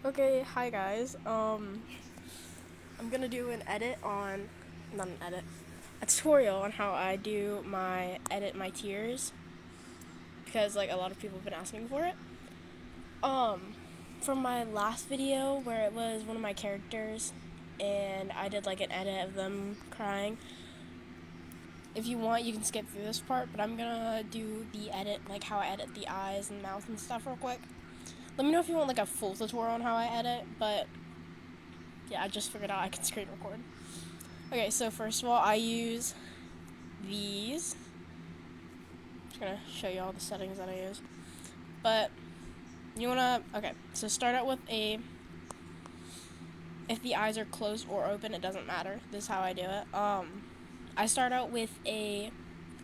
Okay, hi guys. I'm gonna do not an edit, a tutorial on how I do edit my tiers because like a lot of people have been asking for it. Um, from my last video where it was one of my characters and I did like an edit of them crying. If you want, you can skip through this part, but I'm gonna do the edit, like how I edit the eyes and mouth and stuff real quick. Let me know if you want like a full tutorial on how I edit, but yeah, I just figured out I can screen record. Okay, so first of all, I use these. I'm just gonna show you all the settings that I use. But you wanna, okay, so start out with if the eyes are closed or open, it doesn't matter. This is how I do it. I start out with a,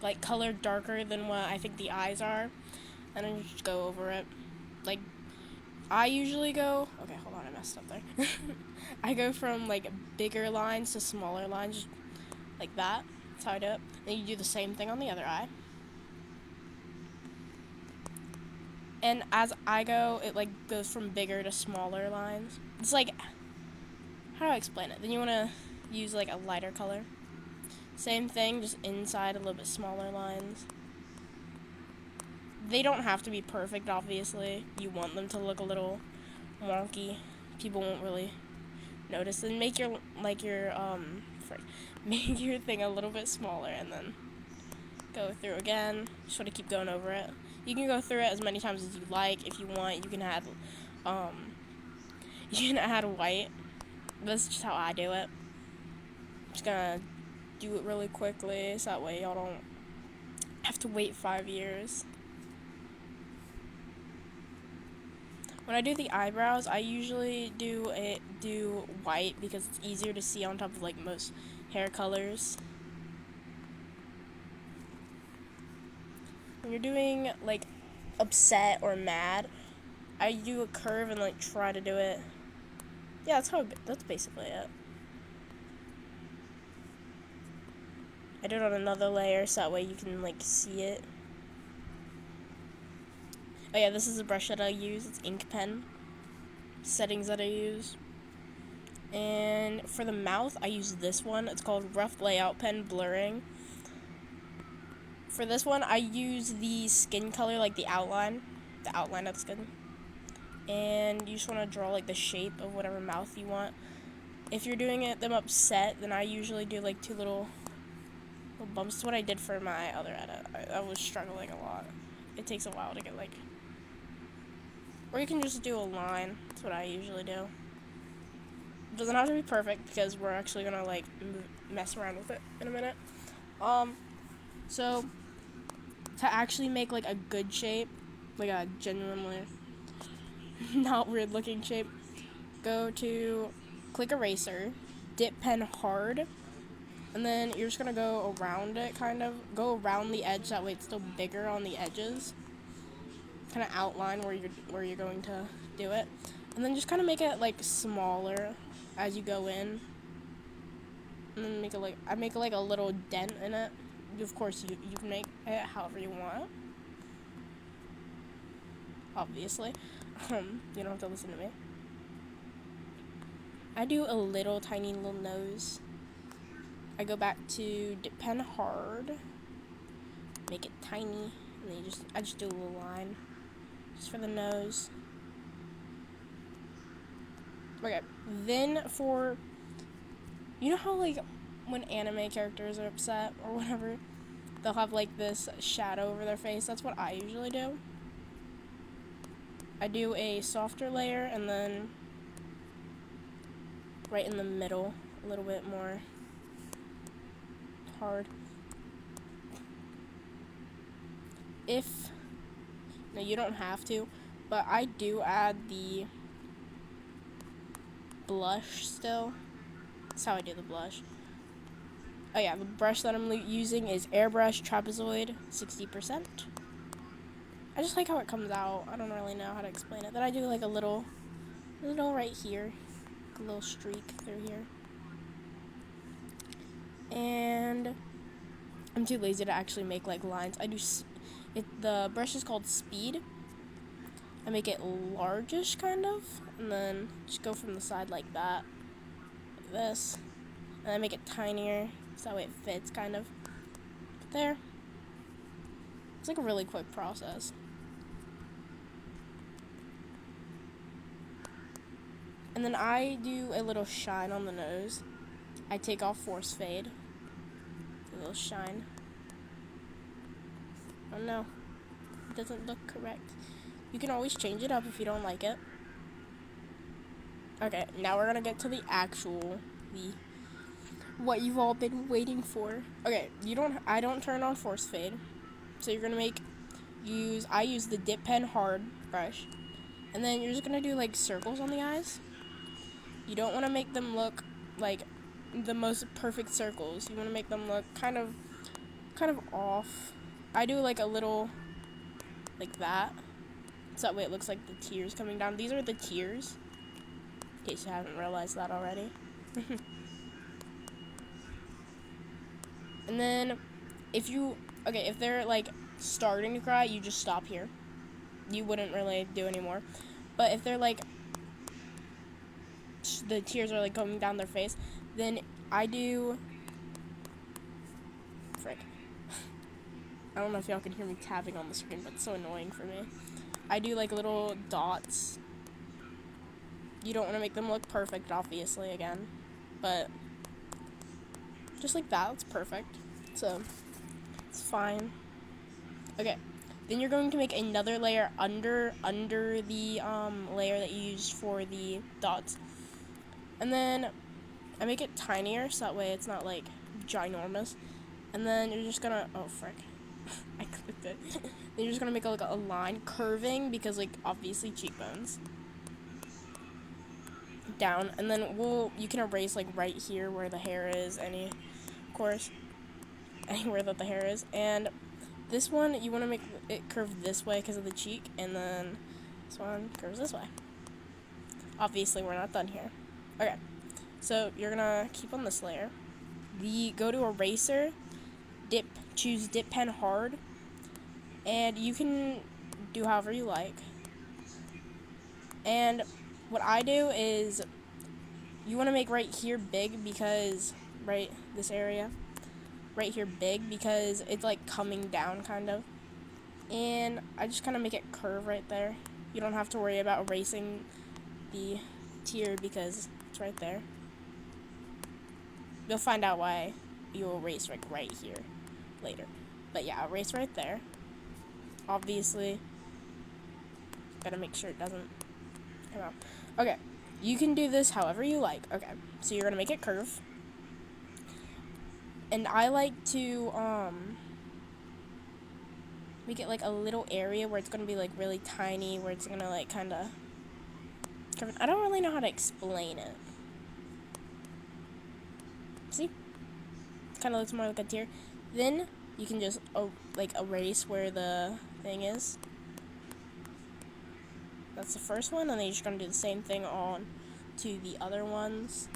like, color darker than what I think the eyes are, and then just go over it. Like, I usually go, okay, hold on, I messed up there. I go from, like, bigger lines to smaller lines, like that. That's how I do it. And you do the same thing on the other eye. And as I go, it like goes from bigger to smaller lines. It's like, how do I explain it? Then you want to use like a lighter color. Same thing, just inside a little bit smaller lines. They don't have to be perfect, obviously. You want them to look a little wonky. People won't really notice. And make your make your thing a little bit smaller, and then go through again. Just want to keep going over it. You can go through it as many times as you like. If you want, you can add um, you can add white. That's just how I do it. I'm just gonna do it really quickly so that way y'all don't have to wait 5 years. When I do the eyebrows, I usually do white because it's easier to see on top of like most hair colors. When you're doing like upset or mad, I do a curve and like try to do it. Yeah, that's basically it. I do it on another layer so that way you can like see it. Oh yeah, this is a brush that I use. It's ink pen. Settings that I use. And for the mouth, I use this one. It's called Rough Layout Pen Blurring. For this one, I use the skin color, like the outline of the skin. And you just want to draw like the shape of whatever mouth you want. If you're doing them upset, then I usually do like two little bumps. That's what I did for my other edit. I was struggling a lot. It takes a while to get like, or you can just do a line. That's what I usually do. It doesn't have to be perfect because we're actually gonna like mess around with it in a minute. So to actually make like a good shape, like a genuinely not weird looking shape, go to click eraser, dip pen hard, and then you're just gonna go around it, kind of go around the edge. That way it's still bigger on the edges. Kind of outline where you're going to do it, and then just kind of make it like smaller as you go in. And then I make like a little dent in it. Of course, you can make it however you want. Obviously, you don't have to listen to me. I do a little tiny little nose. I go back to dip pen hard, make it tiny, and then I just do a little line just for the nose. Okay, then for, you know how like when anime characters are upset or whatever, they'll have like this shadow over their face. That's what I usually do. I do a softer layer and then right in the middle, a little bit more hard. No, you don't have to, but I do add the blush still. That's how I do the blush. Oh yeah, the brush that I'm using is Airbrush Trapezoid 60%. I just like how it comes out. I don't really know how to explain it. Then I do like a little right here, a little streak through here. And I'm too lazy to actually make like lines. The brush is called Speed. I make it largish kind of, and then just go from the side like that, like this, and I make it tinier so that way it fits kind of. But there. It's like a really quick process. And then I do a little shine on the nose. I take off force fade. A little shine. Oh no, it doesn't look correct. You can always change it up if you don't like it. Okay, now we're gonna get to the what you've all been waiting for. Okay, I don't turn on force fade. So you're gonna I use the dip pen hard brush. And then you're just gonna do like circles on the eyes. You don't wanna make them look like the most perfect circles. You wanna make them look kind of off. I do like a little like that. So that way it looks like the tears coming down. These are the tears. In case you haven't realized that already. And then if they're like starting to cry, you just stop here. You wouldn't really do anymore. But if they're like the tears are like coming down their face, then I do frick. I don't know if y'all can hear me tapping on the screen, but it's so annoying for me. I do like little dots. You don't want to make them look perfect, obviously, again. But just like that, it's perfect. So, it's fine. Okay. Then you're going to make another layer under the layer that you used for the dots. And then I make it tinier so that way it's not like ginormous. And then you're just gonna, oh frick, I clicked it. Then you're just gonna make like a line curving because like obviously cheekbones. Down, and then you can erase like right here where the hair is, of course, anywhere that the hair is. And this one, you want to make it curve this way because of the cheek, and then this one curves this way. Obviously, we're not done here. Okay, so you're gonna keep on this layer. Go to eraser, choose dip pen hard, and you can do however you like. And what I do is, you want to make right here big because, this area, right here big because it's like coming down kind of. And I just kind of make it curve right there. You don't have to worry about erasing the tear because it's right there. You'll find out why you erase like right here later. But yeah, erase right there. Obviously, gotta make sure it doesn't come out. Okay, you can do this however you like. Okay, so you're gonna make it curve. And I like to make it like a little area where it's gonna be like really tiny, where it's gonna like kinda curve. I don't really know how to explain it. See? It kinda looks more like a tear. Then you can just like erase where the thing is. That's the first one, and then you're just gonna do the same thing on to the other ones.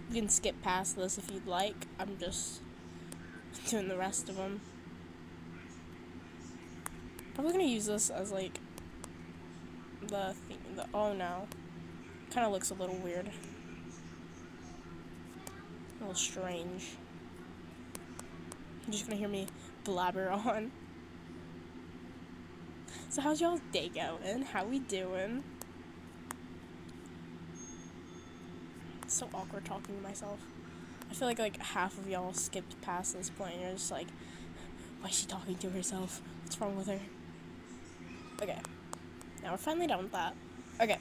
You can skip past this if you'd like. I'm just doing the rest of them. Probably gonna use this as like oh no. Kind of looks a little weird. A little strange. You're just gonna hear me blabber on. So how's y'all's day going? How we doing? It's so awkward talking to myself. I feel like half of y'all skipped past this point and you're just like, why is she talking to herself? What's wrong with her? Okay. Now we're finally done with that. Okay.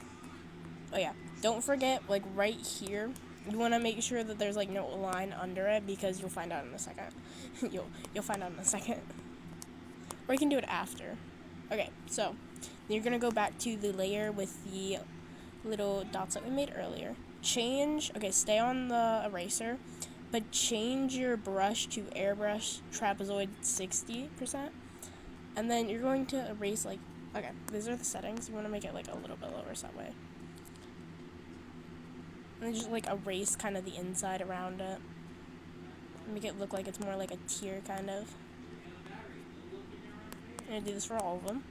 Oh yeah. Don't forget, like right here, you want to make sure that there's like no line under it because you'll find out in a second. you'll find out in a second. Or you can do it after. Okay, so you're gonna go back to the layer with the little dots that we made earlier. Stay on the eraser, but change your brush to airbrush trapezoid 60%. And then you're going to erase these are the settings. You want to make it like a little bit lower so that way. And then just like erase kind of the inside around it. Make it look like it's more like a tear kind of. I'm gonna do this for all of them.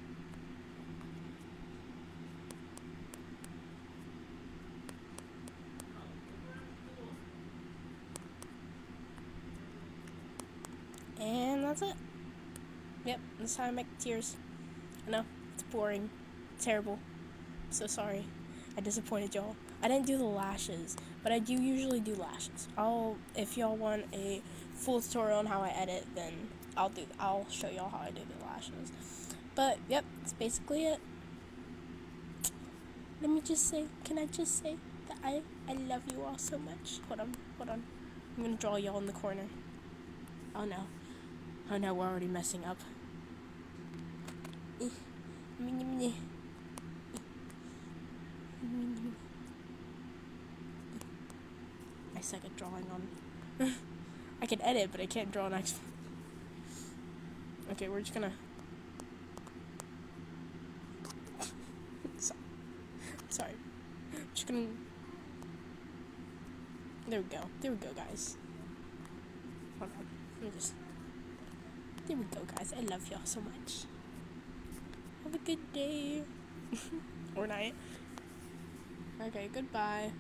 that's it. Yep, that's how I make tears. I know, it's boring, terrible. So sorry, I disappointed y'all. I didn't do the lashes, but I do usually do lashes. If y'all want a full tutorial on how I edit, then I'll show y'all how I do the lashes. But yep, that's basically it. Let me just say, can I just say that I love you all so much. Hold on. I'm gonna draw y'all in the corner. Oh no, we're already messing up. I suck at drawing on. I can edit, but I can't draw next. Okay, we're just gonna. Sorry. Just gonna. There we go, guys. Hold on. Let me just. There we go, guys. I love y'all so much. Have a good day. Or night. Okay, goodbye.